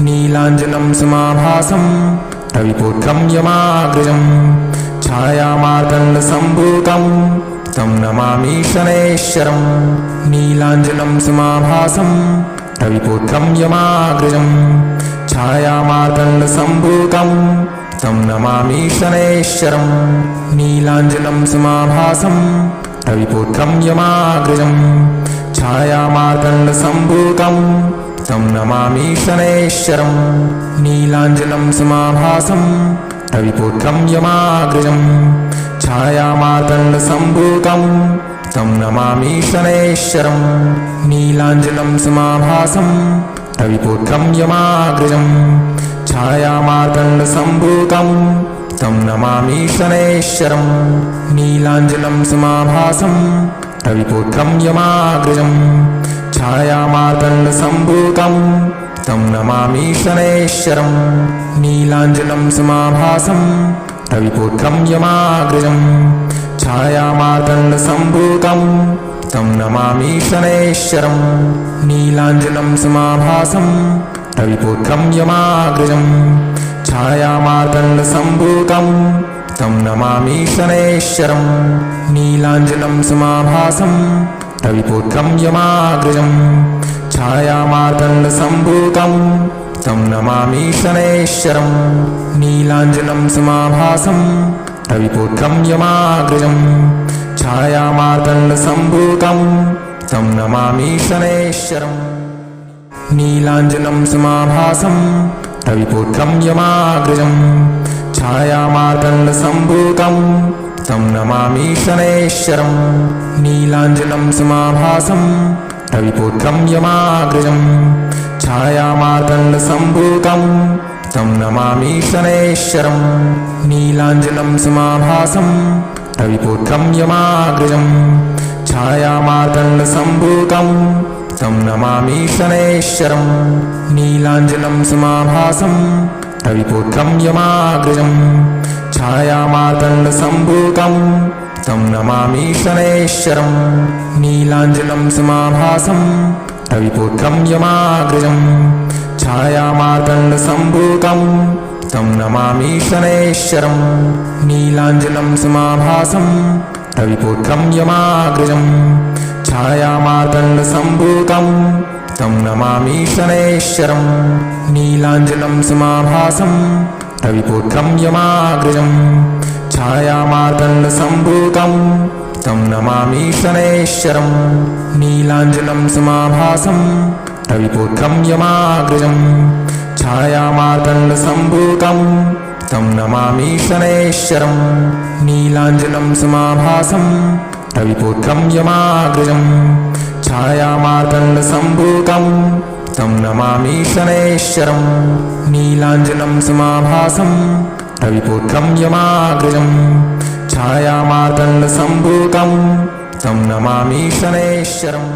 नीलाञ्जनं समाभासं रविपुत्रं यमाग्रजं छायामार्तण्डसम्भूतं तं नमामि शनैश्वरम् नीलाञ्जनं समाभासं रविपुत्रं यमाग्रजं छायामार्तण्डसम्भूतं तं नमामि शनैश्वरम् नीलाञ्जनं समाभासं रविपुत्रं यमाग्रजं छायामार्तण्डसम्भूतं तं नमामि शनैश्वरम् नीलाञ्जनं समाभासं रविपुत्रं यमाग्रजं छायामार्तण्डसम्भूतं तं नमामि शनैश्वरम् नीलाञ्जनं समाभासं रविपुत्रं यमाग्रजं छायामार्तण्डसम्भूतं तं नमामि शनैश्वरम् नीलाञ्जनं समाभासं रविपुत्रं यमाग्रजं छायामार्तण्डसम्भूतं तं नमामि शनैश्वरम् नीलाञ्जनं समाभासं रविपुत्रं यमाग्रजं छायामार्तण्डसम्भूतं तं नमामि शनैश्वरम् नीलाञ्जनं समाभासं रविपुत्रं यमाग्रजं छायामार्तण्डसम्भूतं तं नमामि शनैश्वरम् नीलाञ्जनं समाभासं रविपुत्रं यमाग्रजं छायामार्तण्डसम्भूतं तं नमामि शनैश्वरम् नीलाञ्जनं समाभासं रविपुत्रं यमाग्रजं छायामार्तण्डसम्भूतं तं नमामि शनैश्वरम् नीलाञ्जनं समाभासं रविपुत्रं यमाग्रजं छायामार्तण्डसम्भूतं तं नमामि शनैश्वरम् नीलाञ्जनं समाभासं रविपुत्रं यमाग्रजं छायामार्तण्डसम्भूतं तं नमामि शनैश्वरम् नीलाञ्जनं समाभासं रविपुत्रं यमाग्रजं छायामार्तण्डसम्भूतं तं नमामि शनैश्वरम् नीलाञ्जनं समाभासं रविपुत्रं यमाग्रजं छायामार्तण्डसम्भूतं तं नमामि शनैश्वरम् नीलाञ्जनं समाभासं रविपुत्रं यमाग्रजं छायामार्तण्डसम्भूतं तं नमामि शनैश्वरम् नीलाञ्जनं समाभासं रविपुत्रं यमाग्रजं छायामार्तण्डसम्भूतं तं नमामि शनैश्वरम् नीलाञ्जनं समाभासं रविपुत्रं यमाग्रजं छायामार्तण्डसम्भूतं तं नमामि शनैश्वरम् नीलाञ्जनं समाभासं रविपुत्रं यमाग्रजं छायामार्तण्डसम्भूतं तं नमामि शनैश्वरम् नीलाञ्जनं समाभासं रविपुत्रं यमाग्रजं छायामार्तण्डसम्भूतं तं नमामि शनैश्वरम् नीलाञ्जनं समाभासं रविपुत्रं यमाग्रजं छायामार्तण्डसम्भूतं तं नमामि शनैश्वरम्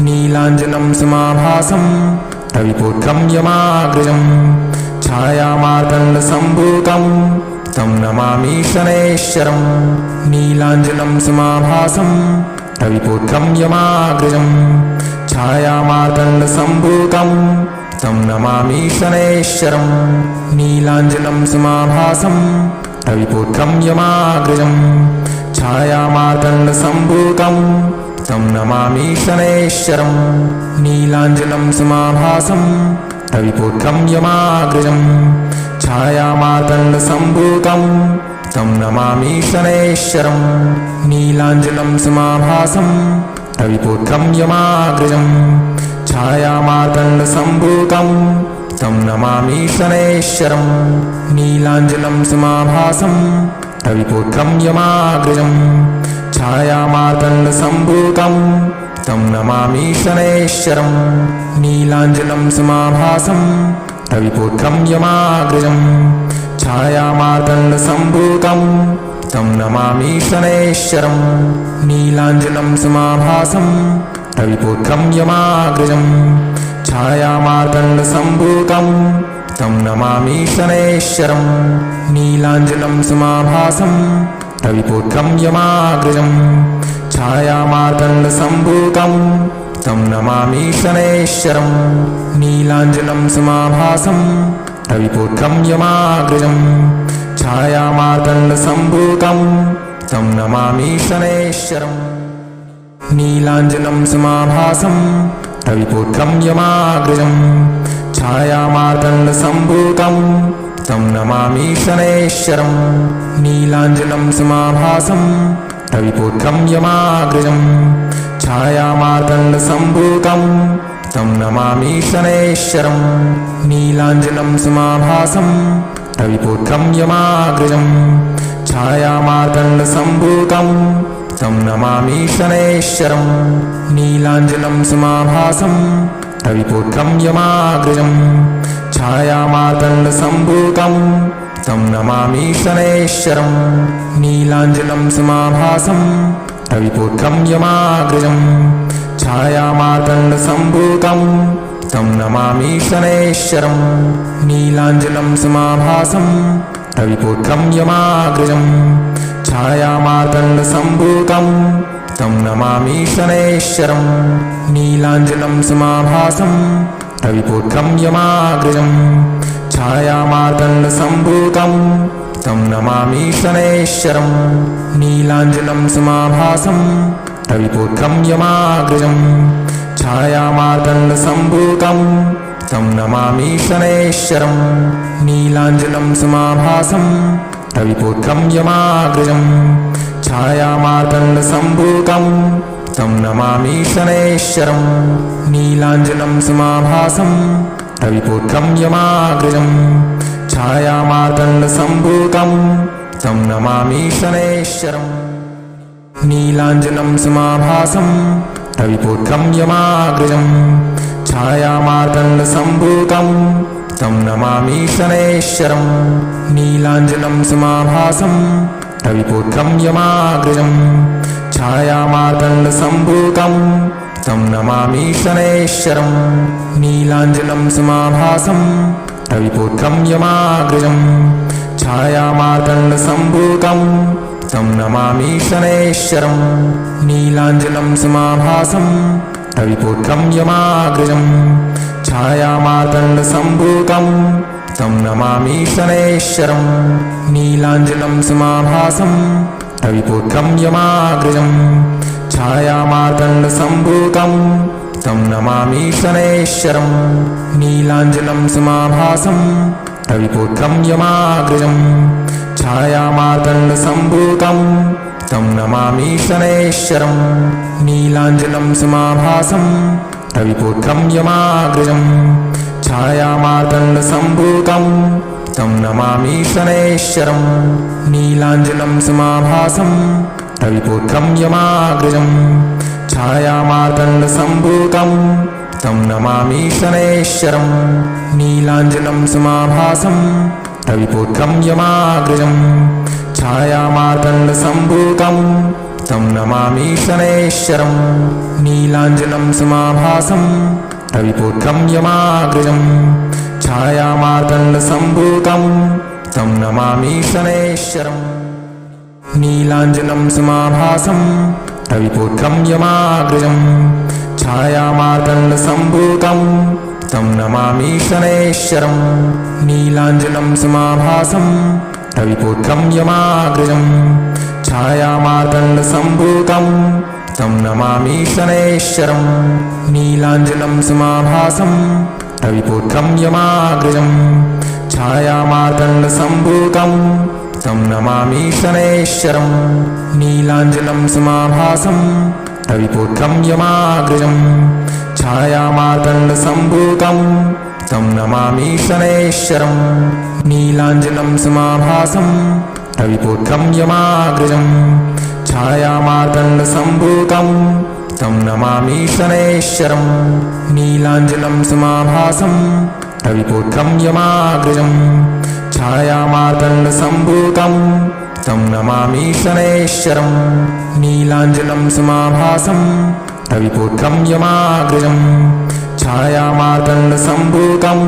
नीलाञ्जनं समाभासं रविपुत्रं यमाग्रजं छायामार्तण्डसम्भूतं तं नमामि शनैश्वरम् नीलाञ्जनं समाभासं रविपुत्रं यमाग्रजं छायामार्तण्डसम्भूतं तं नमामि शनैश्वरम् नीलाञ्जनं समाभासं रविपुत्रं यमाग्रजं छायामार्तण्डसम्भूतं तं नमामि शनैश्वरम् नीलाञ्जनं समाभासं रविपुत्रं यमाग्रजं छायामार्तण्डसम्भूतं तं नमामि शनैश्वरम् नीलाञ्जनं समाभासं रविपुत्रं यमाग्रजं छायामार्तण्डसम्भूतं तं नमामि शनैश्वरम् नीलाञ्जनं समाभासं रविपुत्रं यमाग्रजं छायामार्तण्डसम्भूतं तं नमामि शनैश्वरम् नीलाञ्जनं समाभासं रविपुत्रं यमाग्रजं छायामार्तण्डसम्भूतं तं नमामि शनैश्वरम् नीलाञ्जनं समाभासं रविपुत्रं यमाग्रजं छायामार्तण्डसम्भूतं तं नमामि शनैश्वरम् नीलाञ्जनं समाभासं रविपुत्रं यमाग्रजं छायामार्तण्डसम्भूतं तं नमामि शनैश्वरं। नीलाञ्जनं समाभासं रविपुत्रं यमाग्रजं छायामार्तण्डसम्भूतं तं नमामि शनैश्वरम्। नीलाञ्जनं समाभासं रविपुत्रं यमाग्रजं छायामार्तण्डसम्भूतं तं नमामि शनैश्वरम्। नीलाञ्जनं समाभासं रविपुत्रं यमाग्रजं छायामार्तण्डसम्भूतं तं नमामि शनैश्वरम्। नीलाञ्जनं समाभासं रविपुत्रं यमाग्रजं छायामार्तण्डसम्भूतं तं नमामि शनैश्वरम्। नीलाञ्जनं समाभासं रविपुत्रं यमाग्रजं छायामार्तण्डसम्भूतं तं नमामि शनैश्वरम्। नीलाञ्जनं समाभासं रविपुत्रं यमाग्रजं छायामार्तण्डसम्भूतं तं नमामि शनैश्वरम्। नीलाञ्जनं समाभासं रविपुत्रं यमाग्रजं छायामार्तण्डसम्भूतं तं नमामि शनैश्वरम्। नीलाञ्जनं समाभासं रविपुत्रं यमाग्रजं छायामार्तण्डसम्भूतं तं नमामि शनैश्वरम्। नीलाञ्जनं समाभासं रविपुत्रं यमाग्रजं छायामार्तण्डसम्भूतं तं नमामि शनैश्वरम्। नीलाञ्जनं समाभासं रविपुत्रं यमाग्रजं छायामार्तण्डसम्भूतं तं नमामि शनैश्वरम्। नीलाञ्जनं समाभासं रविपुत्रं यमाग्रजं छायामार्तण्डसम्भूतं तं नमामि शनैश्वरम्। नीलाञ्जनं समाभासं रविपुत्रं यमाग्रजं छायामार्तण्डसम्भूतं तं नमामि शनैश्वरम्। नीलाञ्जनं समाभासं रविपुत्रं यमाग्रजं छायामार्तण्डसम्भूतं तं नमामि शनैश्वरम्। नीलाञ्जनं समाभासं रविपुत्रं यमाग्रजं छायामार्तण्डसम्भूतं तं नमामि शनैश्वरम्। नीलाञ्जनं समाभासं रविपुत्रं यमाग्रजं छायामार्तण्डसम्भूतं तं नमामि शनैश्वरम्। नीलाञ्जनं समाभासं रविपुत्रं यमाग्रजं छायामार्तण्डसम्भूतं तं नमामि शनैश्वरम्। नीलाञ्जनं समाभासं रविपुत्रं यमाग्रजं छायामार्तण्डसम्भूतं तं नमामि शनैश्वरम्। नीलाञ्जनं समाभासं रविपुत्रं यमाग्रजं छायामार्तण्डसम्भूतं तं नमामि शनैश्वरम्। नीलाञ्जनं समाभासं रविपुत्रं यमाग्रजं छायामार्तण्डसम्भूतं तं नमामि शनैश्वरम्। नीलाञ्जनं समाभासं रविपुत्रं यमाग्रजं छायामार्तण्डसम्भूतं तं नमामि शनैश्वरम्। नीलाञ्जनं समाभासं रविपुत्रं यमाग्रजं छायामार्तण्डसम्भूतं तं नमामि शनैश्वरम्। नीलाञ्जनं समाभासं रविपुत्रं यमाग्रजं छायामार्तण्डसम्भूतं तं नमामि शनैश्वरम्। नीलाञ्जनं समाभासं रविपुत्रं यमाग्रजं छायामार्तण्डसम्भूतं तं नमामि शनैश्वरम्। नीलाञ्जनं समाभासं रविपुत्रं यमाग्रजं छायामार्तण्डसम्भूतं तं नमामि शनैश्वरम्। नीलाञ्जनं समाभासं रविपुत्रं यमाग्रजं छायामार्तण्डसम्भूतं तं नमामि शनैश्वरम्। नीलाञ्जनं समाभासं रविपुत्रं यमाग्रजं छायामार्तण्डसम्भूतं तं नमामि शनैश्वरम्। नीलाञ्जनं समाभासं रविपुत्रं यमाग्रजं छायामार्तण्डसम्भूतं तं नमामि शनैश्वरम्। नीलाञ्जनं समाभासं रविपुत्रं यमाग्रजं छायामार्तण्डसम्भूतं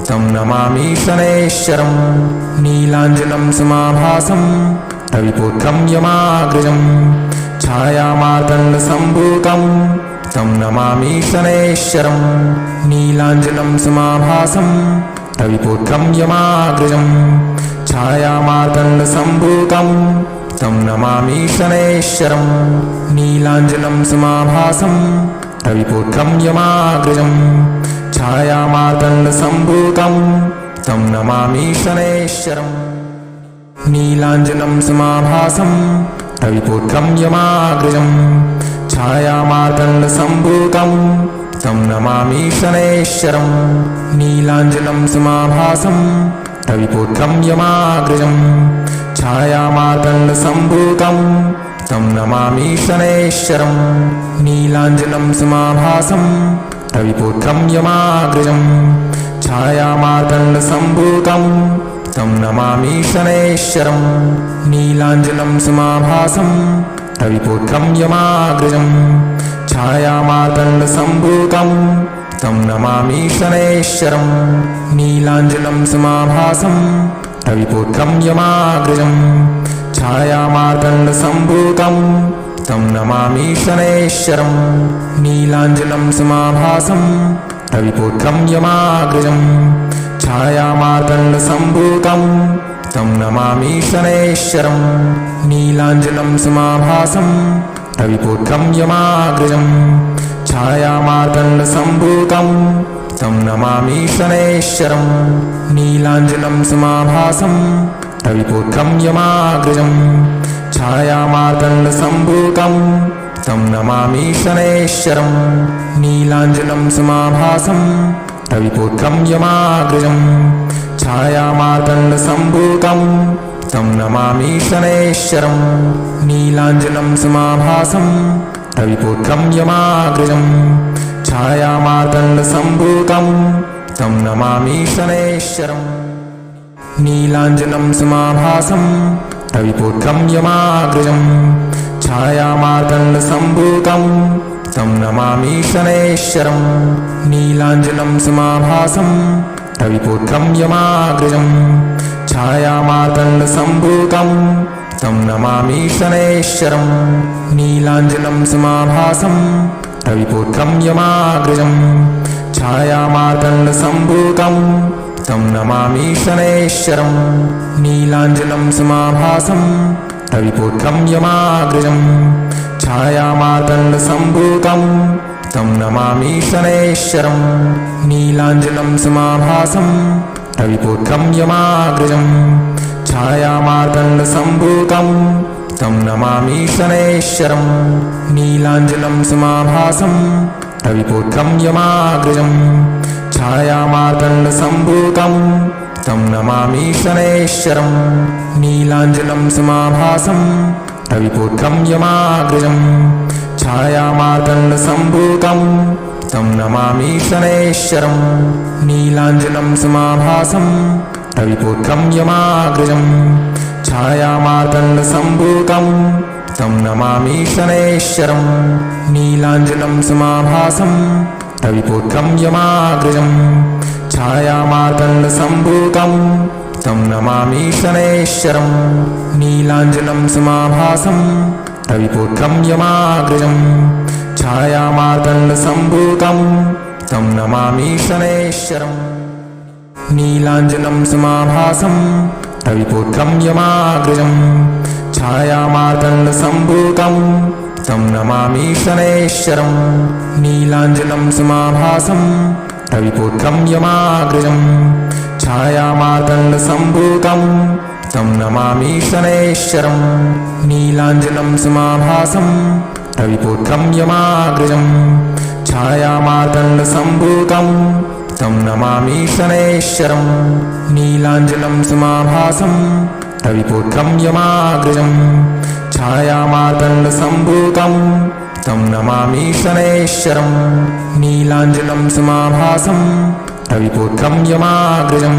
तं नमामि शनैश्वरम्। नीलाञ्जनं समाभासं रविपुत्रं यमाग्रजं छायामार्तण्डसम्भूतं तं नमामि शनैश्वरं नीलाञ्जनं समाभासं रविपुत्रं यमाग्रजं छायामार्तण्डसम्भूतं तं नमामि शनैश्वरं नीलाञ्जनं समाभासं रविपुत्रं यमाग्रजं छायामार्तण्डसम्भूतं तं नमामि शनैश्वरं नीलाञ्जनं समाभासं रविपुत्रं यमाग्रजं छायामार्तण्डसम्भूतं तं नमामि शनैश्वरं नीलाञ्जनं समाभासं रविपुत्रं यमाग्रजं छायामार्तण्डसम्भूतं तं नमामि शनैश्वरं नीलाञ्जनं समाभासं रविपुत्रं यमाग्रजं छायामार्तण्डसम्भूतं तं नमामि शनैश्वरं नीलाञ्जनं समाभासं रविपुत्रं यमाग्रजं छायामार्तण्डसम्भूतं तं नमामि शनैश्वरं नीलाञ्जनं समाभासं रविपुत्रं यमाग्रजं छायामार्तण्डसम्भूतं तं नमामि शनैश्वरं नीलाञ्जनं समाभासं रविपुत्रं यमाग्रजं छायामार्तण्डसम्भूतं तं नमामि शनैश्वरं नीलाञ्जनं समाभासं रविपुत्रं यमाग्रजं छायामार्तण्डसम्भूतं तं नमामि शनैश्वरं नीलाञ्जनं समाभासं रविपुत्रं यमाग्रजं छायामार्तण्डसम्भूतं तं नमामि शनैश्वरं नीलाञ्जनं समाभासं रविपुत्रं यमाग्रजं छायामार्तण्डसम्भूतं तं नमामि शनैश्वरं नीलाञ्जनं समाभासं रविपुत्रं यमाग्रजं छायामार्तण्डसम्भूतं तं नमामि शनैश्वरं नीलाञ्जनं समाभासं रविपुत्रं यमाग्रजं छायामार्तण्डसम्भूतं तं नमामि शनैश्वरं नीलाञ्जनं समाभासं रविपुत्रं यमाग्रजं छायामार्तण्डसम्भूतं तं नमामि शनैश्वरं नीलाञ्जनं समाभासं रविपुत्रं यमाग्रजं छायामार्तण्डसम्भूतं तं नमामि शनैश्वरं नीलाञ्जनं समाभासं रविपुत्रं यमाग्रजं छायामार्तण्डसम्भूतं तं नमामि शनैश्वरं नीलाञ्जनं समाभासं रविपुत्रं यमाग्रजं छायामार्तण्डसम्भूतं तं नमामि शनैश्वरं नीलाञ्जनं समाभासं रविपुत्रं यमाग्रजं छायामार्तण्डसम्भूतं तं नमामि शनैश्वरं नीलाञ्जनं समाभासं रविपुत्रं यमाग्रजं छायामार्तण्डसम्भूतं तं नमामि शनैश्वरं नीलाञ्जनं समाभासं रविपुत्रं यमाग्रजं छायामार्तण्डसम्भूतं तं नमामि शनैश्वरं नीलाञ्जनं समाभासं रविपुत्रं यमाग्रजं छायामार्तण्डसम्भूतं तं नमामि शनैश्वरं नीलाञ्जनं समाभासं रविपुत्रं यमाग्रजं छायामार्तण्डसम्भूतं तं नमामि शनैश्वरं नीलाञ्जनं समाभासं रविपुत्रं यमाग्रजं छायामार्तण्डसम्भूतं तं नमामि शनैश्वरं नीलाञ्जनं समाभासं रविपुत्रं यमाग्रजं छायामार्तण्डसम्भूतं तं नमामि शनैश्वरं नीलाञ्जनं समाभासं रविपुत्रं यमाग्रजं छायामार्तण्डसम्भूतं तं नमामि शनैश्वरं नीलाञ्जनं समाभासं रविपुत्रं यमाग्रजं छायामार्तण्डसम्भूतं तं नमामि शनैश्वरं नीलाञ्जनं समाभासं रविपुत्रं यमाग्रजं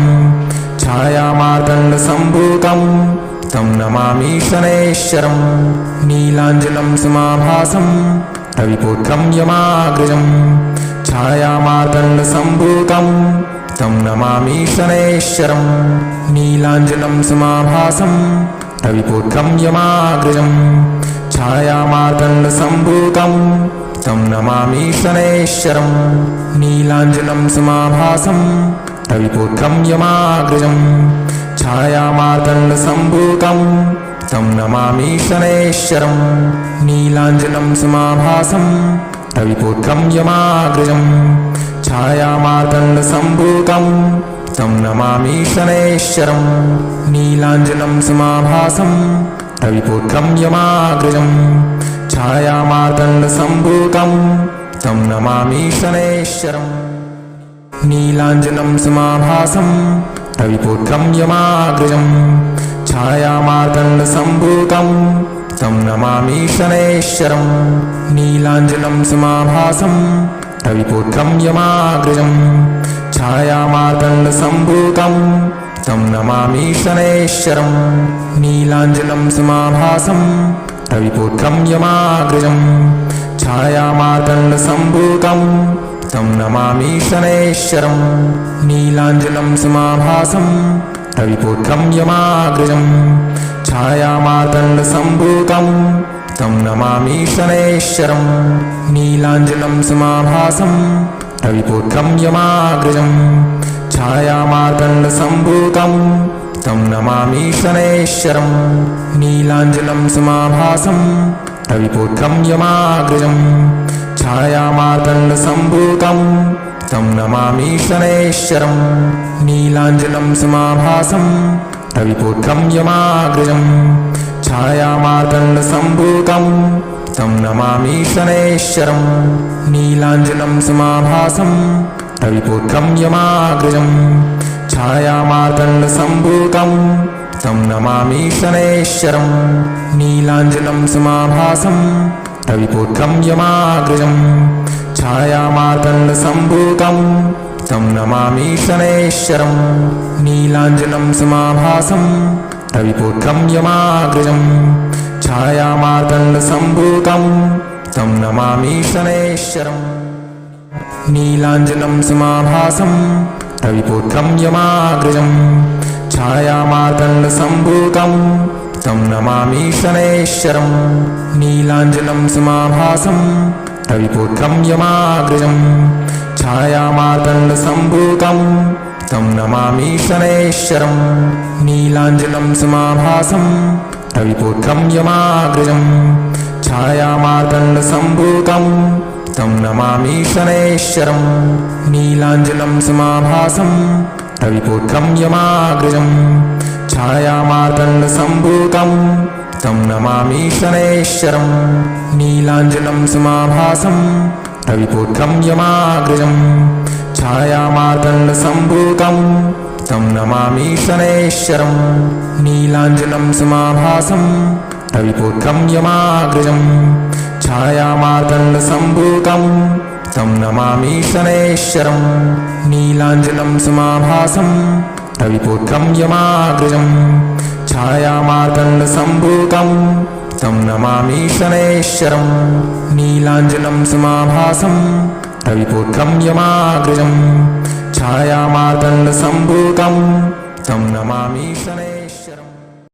छायामार्तण्डसम्भूतं तं नमामि शनैश्वरं नीलाञ्जनं समाभासं रविपुत्रं यमाग्रजं छायामार्तण्डसम्भूतं तं नमामि शनैश्वरं नीलाञ्जनं समाभासं रविपुत्रं यमाग्रजं छायामार्तण्डसम्भूतं तं नमामि शनैश्वरं नीलाञ्जनं समाभासं रविपुत्रं यमाग्रजं छायामार्तण्डसम्भूतं तं नमामि शनैश्वरं नीलाञ्जनं समाभासं रविपुत्रं यमाग्रजं छायामार्तण्डसम्भूतं तं नमामि शनैश्वरं नीलाञ्जनं समाभासं रविपुत्रं यमाग्रजं छायामार्तण्डसम्भूतं तं नमामि शनैश्वरं नीलाञ्जनं समाभासं रविपुत्रं यमाग्रजं छायामार्तण्डसम्भूतं तं नमामि शनैश्वरं नीलाञ्जनं समाभासं रविपुत्रं यमाग्रजं छायामार्तण्डसम्भूतं तं नमामि शनैश्वरं नीलाञ्जनं समाभासं रविपुत्रं यमाग्रजं छायामार्तण्डसम्भूतं तं नमामि शनैश्वरं नीलाञ्जनं समाभासं रविपुत्रं यमाग्रजं छायामार्तण्डसम्भूतं तं नमामि शनैश्वरं नीलाञ्जनं समाभासं रविपुत्रं यमाग्रजं छायामार्तण्डसम्भूतं तं नमामि शनैश्वरं नीलाञ्जनं समाभासं रविपुत्रं यमाग्रजं छायामार्तण्डसम्भूतं तं नमामि शनैश्वरं नीलाञ्जनं समाभासं रविपुत्रं यमाग्रजं छायामार्तण्डसम्भूतं तं नमामि शनैश्वरं नीलाञ्जनं समाभासं रविपुत्रं यमाग्रजं छायामार्तण्डसम्भूतं तं नमामि शनैश्वरं नीलाञ्जनं समाभासं रविपुत्रं यमाग्रजं छायामार्तण्डसम्भूतं तं नमामि शनैश्वरं नीलाञ्जनं समाभासं रविपुत्रं यमाग्रजं छायामार्तण्डसम्भूतं तं नमामि शनैश्वरं नीलाञ्जनं समाभासं रविपुत्रं यमाग्रजं छायामार्तण्डसम्भूतं तं नमामि शनैश्वरं नीलाञ्जनं समाभासं रविपुत्रं यमाग्रजं छायामार्तण्डसम्भूतं तं नमामि शनैश्वरं नीलाञ्जनं समाभासं रविपुत्रं यमाग्रजं छायामार्तण्डसम्भूतं तं नमामि शनैश्वरं नीलाञ्जनं समाभासं रविपुत्रं यमाग्रजं छायामार्तण्डसम्भूतं तं नमामि शनैश्वरं नीलाञ्जनं समाभासं रविपुत्रं यमाग्रजं छायामार्तण्डसम्भूतं तं नमामि शनैश्वरं नीलाञ्जनं समाभासं रविपुत्रं यमाग्रजं छायामार्तण्डसम्भूतं तं नमामि शनैश्वरं नीलाञ्जनं समाभासं रविपुत्रं यमाग्रजं छायामार्तण्डसम्भूतं तं नमामि शनैश्वरं नीलाञ्जनं समाभासं रविपुत्रं यमाग्रजं छायामार्तण्डसम्भूतं तं नमामि शनैश्वरम्